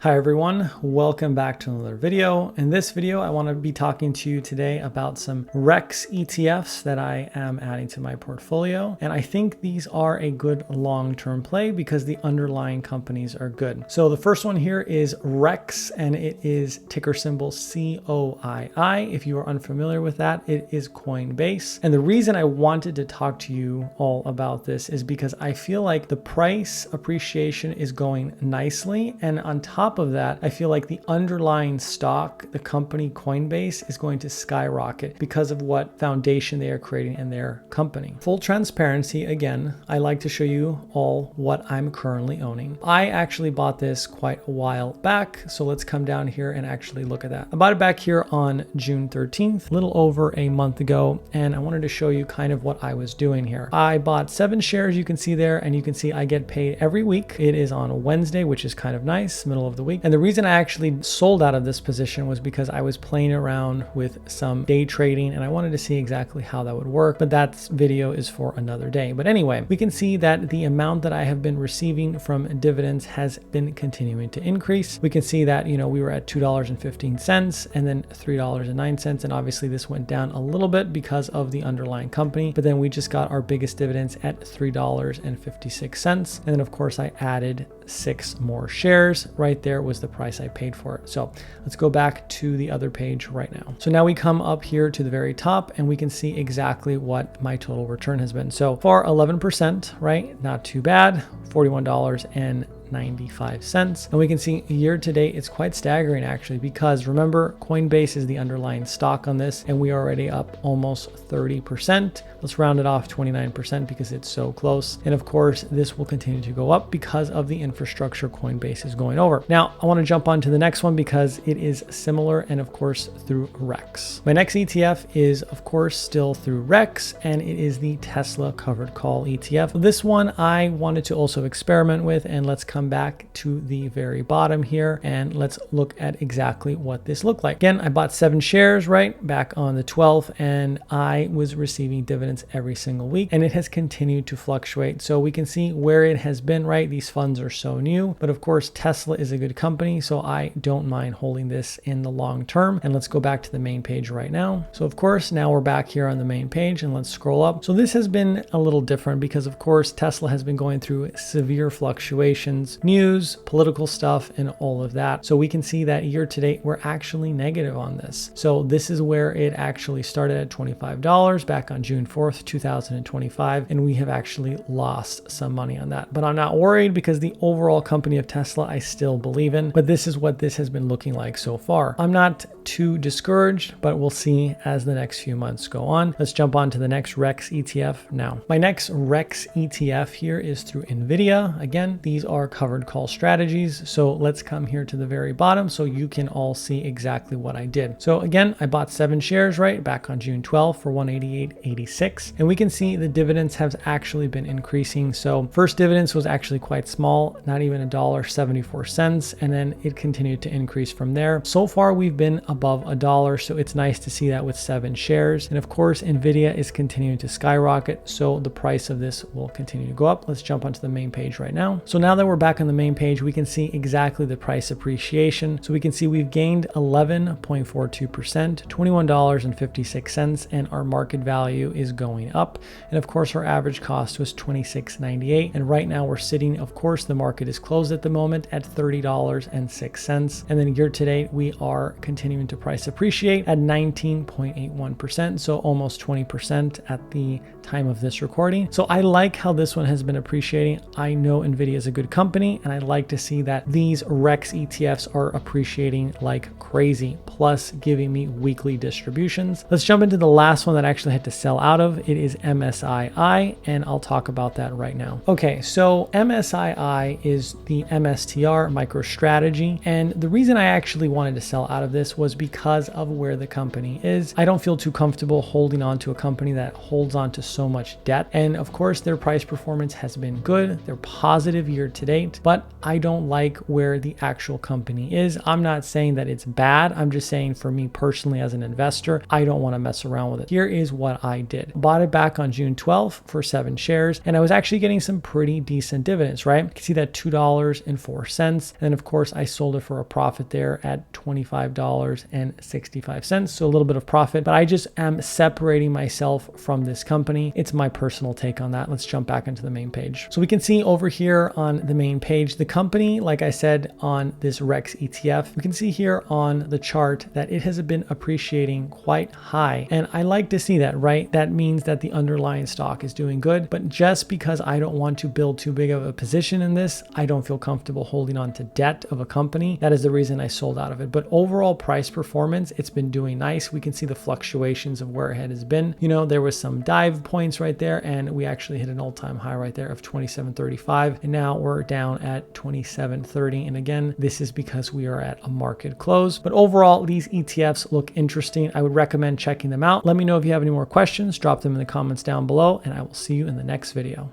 Hi everyone, welcome back to another video. In this video, I want to be talking to you today about some REX ETFs that I am adding to my portfolio. And I think these are a good long-term play because the underlying companies are good. So the first one here is REX and it is ticker symbol COII. If you are unfamiliar with that, it is Coinbase. And the reason I wanted to talk to you all about this is because I feel like the price appreciation is going nicely. And on top of that, I feel like the underlying stock, the company Coinbase, is going to skyrocket because of what foundation they are creating in their company. Full transparency, again, I like to show you all what I'm currently owning. I actually bought this quite a while back, so let's come down here and actually look at that. I bought it back here on June 13th, a little over a month ago, and I wanted to show you kind of what I was doing here. I bought 7 shares, you can see there, and you can see I get paid every week. It is on a Wednesday, which is kind of nice, middle of the week. And the reason I actually sold out of this position was because I was playing around with some day trading and I wanted to see exactly how that would work, but that video is for another day. But anyway, we can see that the amount that I have been receiving from dividends has been continuing to increase. We can see that, we were at $2.15 and then $3.09. And obviously this went down a little bit because of the underlying company, but then we just got our biggest dividends at $3.56. And then of course I added 6 more shares. Right there was the price I paid for it. So let's go back to the other page right now. So now we come up here to the very top and we can see exactly what my total return has been. So far 11%, right? Not too bad. $41.95. And we can see year to date, it's quite staggering actually, because remember, Coinbase is the underlying stock on this and we are already up almost 30%. Let's round it off 29% because it's so close. And of course, this will continue to go up because of the infrastructure Coinbase is going over. Now, I want to jump on to the next one because it is similar and of course through REX. My next ETF is of course still through REX and it is the Tesla covered call ETF. This one I wanted to also experiment with, and let's come back to the very bottom here and let's look at exactly what this looked like. Again, I bought 7 shares right back on the 12th and I was receiving dividends every single week and it has continued to fluctuate. So we can see where it has been, right? These funds are so new, but of course Tesla is a good company, so I don't mind holding this in the long term. And let's go back to the main page right now. So of course, now we're back here on the main page and let's scroll up. So this has been a little different because of course Tesla has been going through severe fluctuations, news, political stuff, and all of that. So we can see that year to date, we're actually negative on this. So this is where it actually started at $25 back on June 4th, 2025. And we have actually lost some money on that, but I'm not worried because the overall company of Tesla, I still believe in, but this is what this has been looking like so far. I'm not too discouraged, but we'll see as the next few months go on. Let's jump on to the next REX ETF now. My next REX ETF here is through NVIDIA. Again, these are covered call strategies. So let's come here to the very bottom so you can all see exactly what I did. So again, I bought 7 shares right back on June 12th for $188.86. And we can see the dividends have actually been increasing. So first dividends was actually quite small, not even $1.74. And then it continued to increase from there. So far, we've been above $1. So it's nice to see that with 7 shares. And of course, NVIDIA is continuing to skyrocket. So the price of this will continue to go up. Let's jump onto the main page right now. So now that we're back on the main page, we can see exactly the price appreciation. So we can see we've gained 11.42%, $21.56, and our market value is going up. And of course, our average cost was $26.98. And right now we're sitting, of course, the market is closed at the moment at $30.06. And then year to date, we are continuing to price appreciate at 19.81%. So almost 20% at the time of this recording. So I like how this one has been appreciating. I know NVIDIA is a good company and I like to see that these REX ETFs are appreciating like crazy, plus giving me weekly distributions. Let's jump into the last one that I actually had to sell out of. It is MSII, and I'll talk about that right now. Okay, so MSII is the MSTR MicroStrategy, and the reason I actually wanted to sell out of this was because of where the company is. I don't feel too comfortable holding on to a company that holds on to so much debt, and of course their price performance has been good. They're positive year to date. date, but I don't like where the actual company is. I'm not saying that it's bad. I'm just saying for me personally as an investor, I don't want to mess around with it. Here is what I did. Bought it back on June 12th for 7 shares, and I was actually getting some pretty decent dividends, right? You can see that $2.04. And then of course I sold it for a profit there at $25.65. So a little bit of profit, but I just am separating myself from this company. It's my personal take on that. Let's jump back into the main page. So we can see over here on the main page, the company, like I said, on this REX ETF, we can see here on the chart that it has been appreciating quite high. And I like to see that, right? That means that the underlying stock is doing good, but just because I don't want to build too big of a position in this, I don't feel comfortable holding on to debt of a company. That is the reason I sold out of it. But overall price performance, it's been doing nice. We can see the fluctuations of where it has been. You know, there was some dive points right there, and we actually hit an all-time high right there of 27.35, and now we're down at 27.30. And again, this is because we are at a market close. But overall, these ETFs look interesting. I would recommend checking them out. Let me know if you have any more questions. Drop them in the comments down below, and I will see you in the next video.